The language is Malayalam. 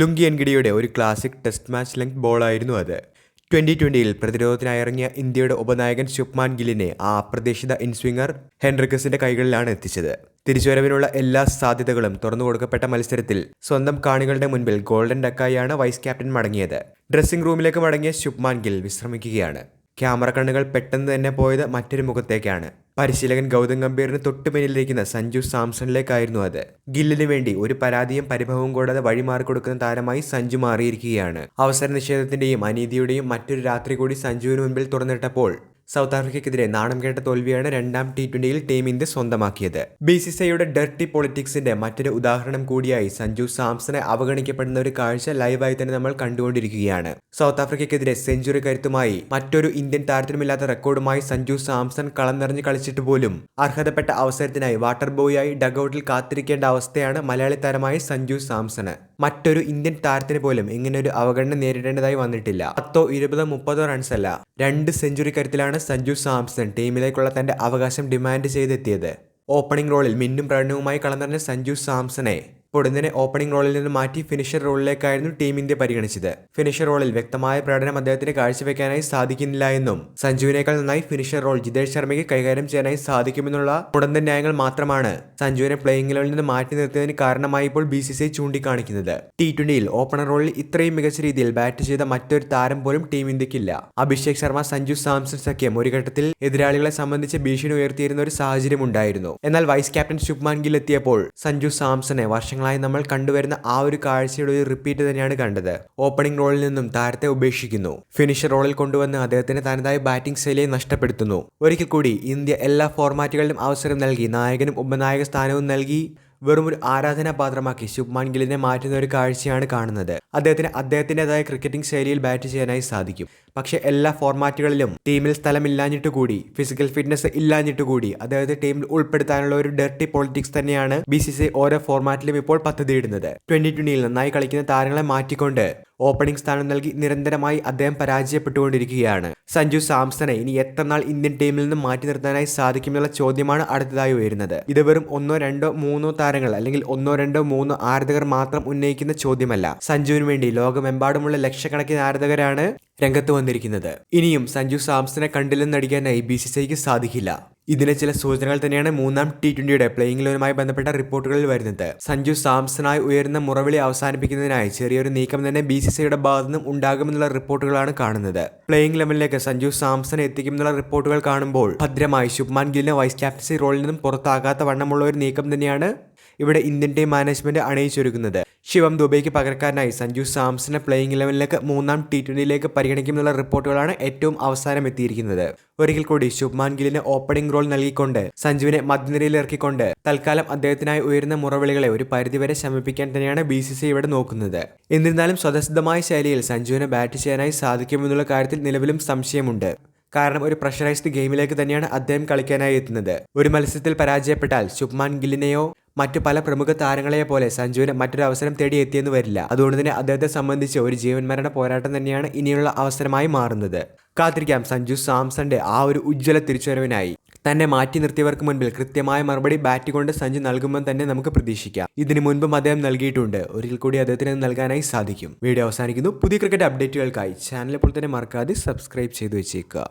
ലുങ്കി എൻഗിഡിയുടെ ഒരു ക്ലാസിക് ടെസ്റ്റ് മാച്ച് ലെങ്ത് ബോളായിരുന്നു അത്. 2020-ൽ പ്രതിരോധത്തിനായിറങ്ങിയ ഇന്ത്യയുടെ ഉപനായകൻ ശുഭ്മാൻ ഗില്ലിനെ ആ അപ്രതീക്ഷിത ഇൻസ്വിംഗർ ഹെൻറിക്കസിന്റെ കൈകളിലാണ് എത്തിച്ചത്. തിരിച്ചുവരവിനുള്ള എല്ലാ സാധ്യതകളും തുറന്നുകൊടുക്കപ്പെട്ട മത്സരത്തിൽ സ്വന്തം കാണികളുടെ മുൻപിൽ ഗോൾഡൻ ഡക്കായാണ് വൈസ് ക്യാപ്റ്റൻ മടങ്ങിയത്. ഡ്രസ്സിംഗ് റൂമിലേക്ക് മടങ്ങിയ ശുഭ്മാൻ ഗിൽ വിശ്രമിക്കുകയാണ്. ക്യാമറ കണ്ണുകൾ പെട്ടെന്ന് തന്നെ പോയത് മറ്റൊരു മുഖത്തേക്കാണ്. പരിശീലകൻ ഗൗതം ഗംഭീറിന് തൊട്ടു പിന്നിലിരിക്കുന്ന സഞ്ജു സാംസണിലേക്കായിരുന്നു അത്. ഗില്ലിന് വേണ്ടി ഒരു പരാതിയും പരിഭവവും കൂടാതെ വഴിമാറിക്കൊടുക്കുന്ന താരമായി സഞ്ജു മാറിയിരിക്കുകയാണ്. അവസര നിഷേധത്തിന്റെയും അനീതിയുടെയും മറ്റൊരു രാത്രി കൂടി സഞ്ജുവിന് മുൻപിൽ തുറന്നിട്ടപ്പോൾ സൗത്ത് ആഫ്രിക്കയ്ക്കെതിരെ നാണം കേട്ട തോൽവിയാണ് രണ്ടാം T20-ൽ ടീം ഇന്ത്യ സ്വന്തമാക്കിയത്. BCCIയുടെ ഡർട്ടി പൊളിറ്റിക്സിന്റെ മറ്റൊരു ഉദാഹരണം കൂടിയായി സഞ്ജു സാംസണെ അവഗണിക്കപ്പെടുന്ന ഒരു കാഴ്ച ലൈവായി തന്നെ നമ്മൾ കണ്ടുകൊണ്ടിരിക്കുകയാണ്. സൗത്ത് ആഫ്രിക്കയ്ക്കെതിരെ സെഞ്ചുറി കരുത്തുമായി മറ്റൊരു ഇന്ത്യൻ താരത്തിനുമില്ലാത്ത റെക്കോർഡുമായി സഞ്ജു സാംസൺ കളം നിറഞ്ഞ് കളിച്ചിട്ട് പോലും അർഹതപ്പെട്ട അവസരത്തിനായി വാട്ടർ ബോയായി ഡഗ്ഔട്ടിൽ കാത്തിരിക്കേണ്ട അവസ്ഥയാണ് മലയാളി താരമായ സഞ്ജു സാംസണ്. മറ്റൊരു ഇന്ത്യൻ താരത്തിന് പോലും ഇങ്ങനൊരു അവഗണന നേരിടേണ്ടതായി വന്നിട്ടില്ല. 10, 20, 30 റൺസല്ല, 2 സെഞ്ചുറി കരുത്തിലാണ് സഞ്ജു സാംസൺ ടീമിലേക്കുള്ള തന്റെ അവകാശം ഡിമാൻഡ് ചെയ്തെത്തിയത്. ഓപ്പണിംഗ് റോളിൽ മിന്നും പ്രകടനവുമായി കളം നിറഞ്ഞ സഞ്ജു സാംസണെ ഉടനെ ഓപ്പണിംഗ് റോളിൽ നിന്ന് മാറ്റി ഫിനിഷർ റോളിലേക്കായിരുന്നു ടീം ഇന്ത്യ പരിഗണിച്ചത്. ഫിനിഷർ റോളിൽ വ്യക്തമായ പ്രകടനം അദ്ദേഹത്തിന് കാഴ്ചവെക്കാനായി സാധിക്കുന്നില്ല എന്നും സഞ്ജുവിനേക്കാൾ നന്നായി ഫിനിഷർ റോൾ ജിതേഷ് ശർമ്മയ്ക്ക് കൈകാര്യം ചെയ്യാനായി സാധിക്കുമെന്നുള്ള മുടന്തൻ ന്യായങ്ങൾ മാത്രമാണ് സഞ്ജുവിനെ പ്ലേയിങ് ലെവലിൽ നിന്ന് മാറ്റി നിർത്തിയതിന് കാരണമായി ഇപ്പോൾ BCCI ചൂണ്ടിക്കാണിക്കുന്നത്. T20-ൽ ഓപ്പണർ റോളിൽ ഇത്രയും മികച്ച രീതിയിൽ ബാറ്റ് ചെയ്ത മറ്റൊരു താരം പോലും ടീം ഇന്ത്യക്കില്ല. അഭിഷേക് ശർമ്മ സഞ്ജു സാംസൺ സഖ്യം ഒരു ഘട്ടത്തിൽ എതിരാളികളെ സംബന്ധിച്ച് ഭീഷണി ഉയർത്തിയിരുന്ന ഒരു സാഹചര്യം ഉണ്ടായിരുന്നു. എന്നാൽ വൈസ് ക്യാപ്റ്റൻ ശുഭ്മാൻ ഗിൽ എത്തിയപ്പോൾ സഞ്ജു സാംസണെ വർഷങ്ങളായി നമ്മൾ കണ്ടുവരുന്ന ആ ഒരു കാഴ്ചയുടെ ഒരു റിപ്പീറ്റ് തന്നെയാണ് കണ്ടത്. ഓപ്പണിംഗ് റോളിൽ നിന്നും താരത്തെ ഉപേക്ഷിക്കുന്നു, ഫിനിഷർ റോളിൽ കൊണ്ടുവന്ന് അദ്ദേഹത്തിന് തനതായ ബാറ്റിംഗ് ശൈലിയെ നഷ്ടപ്പെടുത്തുന്നു. ഒരിക്കൽ കൂടി ഇന്ത്യ എല്ലാ ഫോർമാറ്റുകളിലും അവസരം നൽകി നായകനും ഉപനായക സ്ഥാനവും നൽകി വെറും ഒരു ആരാധനാപാത്രമാക്കി ശുഭ്മാൻ ഗില്ലിനെ മാറ്റുന്ന ഒരു കാഴ്ചയാണ് കാണുന്നത്. അദ്ദേഹത്തിന് അദ്ദേഹത്തിൻ്റെതായ ക്രിക്കറ്റിംഗ് ശൈലിയിൽ ബാറ്റ് ചെയ്യാനായി സാധിക്കും. പക്ഷേ എല്ലാ ഫോർമാറ്റുകളിലും ടീമിൽ സ്ഥലമില്ലാഞ്ഞിട്ടുകൂടി, ഫിസിക്കൽ ഫിറ്റ്നസ് ഇല്ലാഞ്ഞിട്ടുകൂടി അദ്ദേഹത്തെ ടീമിൽ ഉൾപ്പെടുത്താനുള്ള ഒരു ഡർട്ടി പൊളിറ്റിക്സ് തന്നെയാണ് BCCI ഓരോ ഫോർമാറ്റിലും ഇപ്പോൾ പദ്ധതിയിടുന്നത്. 2020-ൽ നന്നായി കളിക്കുന്ന താരങ്ങളെ മാറ്റിക്കൊണ്ട് ഓപ്പണിംഗ് സ്ഥാനം നൽകി നിരന്തരമായി അദ്ദേഹം പരാജയപ്പെട്ടുകൊണ്ടിരിക്കുകയാണ്. സഞ്ജു സാംസണെ ഇനി എത്ര നാൾ ഇന്ത്യൻ ടീമിൽ നിന്ന് മാറ്റി നിർത്താനായി സാധിക്കുമെന്നുള്ള ചോദ്യമാണ് അടുത്തതായി ഉയരുന്നത്. ഇത് വെറും 1, 2, 3 താരങ്ങൾ അല്ലെങ്കിൽ 1, 2, 3 ആരാധകർ മാത്രം ഉന്നയിക്കുന്ന ചോദ്യമല്ല. സഞ്ജുവിന് വേണ്ടി ലോകമെമ്പാടുമുള്ള ലക്ഷക്കണക്കിന് ആരാധകരാണ് രംഗത്ത് വന്നിരിക്കുന്നത്. ഇനിയും സഞ്ജു സാംസണെ കണ്ടില്ലെന്നടിക്കാനായി BCCIക്ക് സാധിക്കില്ല. ഇതിന് ചില സൂചനകൾ തന്നെയാണ് മൂന്നാം T20-യുടെ പ്ലേയിങ് ലെവലുമായി ബന്ധപ്പെട്ട റിപ്പോർട്ടുകളിൽ വരുന്നത്. സഞ്ജു സാംസണായി ഉയരുന്ന മുറവിളി അവസാനിപ്പിക്കുന്നതിനായി ചെറിയൊരു നീക്കം തന്നെ BCCIയുടെ ഭാഗത്തു നിന്നും ഉണ്ടാകുമെന്നുള്ള റിപ്പോർട്ടുകളാണ് കാണുന്നത്. പ്ലേയിങ് ലെവലിലേക്ക് സഞ്ജു സാംസണെ എത്തിക്കുമെന്നുള്ള റിപ്പോർട്ടുകൾ കാണുമ്പോൾ ഭദ്രമായി ശുഭ്മാൻ ഗില്ലിനെ വൈസ് ക്യാപ്റ്റൻസി റോളിൽ നിന്നും പുറത്താകാത്ത വണ്ണമുള്ള ഒരു നീക്കം തന്നെയാണ് ഇവിടെ ഇന്ത്യൻ ടീം മാനേജ്മെന്റ് അണിയിച്ചൊരുക്കുന്നത്. ശിവം ദുബൈക്ക് പകരക്കാരനായി സഞ്ജു സാംസണെ പ്ലേയിങ് ലെവലിലേക്ക് മൂന്നാം T20-യിലേക്ക് പരിഗണിക്കുമെന്നുള്ള റിപ്പോർട്ടുകളാണ് ഏറ്റവും അവസാനം എത്തിയിരിക്കുന്നത്. ഒരിക്കൽ കൂടി ശുഭ്മാൻ ഗില്ലിന് ഓപ്പണിംഗ് റോൾ നൽകിക്കൊണ്ട് സഞ്ജുവിനെ മധ്യനിരയിൽ ഇറക്കിക്കൊണ്ട് തൽക്കാലം അദ്ദേഹത്തിനായി ഉയരുന്ന മുറവിളികളെ ഒരു പരിധിവരെ ശമിപ്പിക്കാൻ തന്നെയാണ് BCCI ഇവിടെ നോക്കുന്നത്. എന്നിരുന്നാലും സ്വതസിദ്ധമായ ശൈലിയിൽ സഞ്ജുവിനെ ബാറ്റ് ചെയ്യാനായി സാധിക്കുമെന്നുള്ള കാര്യത്തിൽ നിലവിലും സംശയമുണ്ട്. കാരണം ഒരു പ്രഷറൈസ്ഡ് ഗെയിമിലേക്ക് തന്നെയാണ് അദ്ദേഹം കളിക്കാനായി എത്തുന്നത്. ഒരു മത്സരത്തിൽ പരാജയപ്പെട്ടാൽ ശുഭ്മാൻ ഗില്ലിനെയോ മറ്റു പല പ്രമുഖ താരങ്ങളെ പോലെ സഞ്ജുവിന് മറ്റൊരു അവസരം തേടി എത്തിയെന്ന് വരില്ല. അതുകൊണ്ട് തന്നെ അദ്ദേഹത്തെ സംബന്ധിച്ച് ഒരു ജീവൻ മരണ പോരാട്ടം തന്നെയാണ് ഇനിയുള്ള അവസരമായി മാറുന്നത്. കാത്തിരിക്കാം സഞ്ജു സാംസന്റെ ആ ഒരു ഉജ്ജ്വല തിരിച്ചുവരവിനായി. തന്നെ മാറ്റി നിർത്തിയവർക്ക് മുൻപിൽ കൃത്യമായ മറുപടി ബാറ്റ് കൊണ്ട് സഞ്ജു നൽകുമെന്ന് തന്നെ നമുക്ക് പ്രതീക്ഷിക്കാം. ഇതിനു മുൻപും അദ്ദേഹം നൽകിയിട്ടുണ്ട്. ഒരിക്കൽ കൂടി അദ്ദേഹത്തിന് നൽകാനായി സാധിക്കും. വീഡിയോ അവസാനിക്കുന്നു. പുതിയ ക്രിക്കറ്റ് അപ്ഡേറ്റുകൾക്കായി ചാനൽ ഇപ്പോൾ തന്നെ മറക്കാതെ സബ്സ്ക്രൈബ് ചെയ്തു വെച്ചേക്കുക.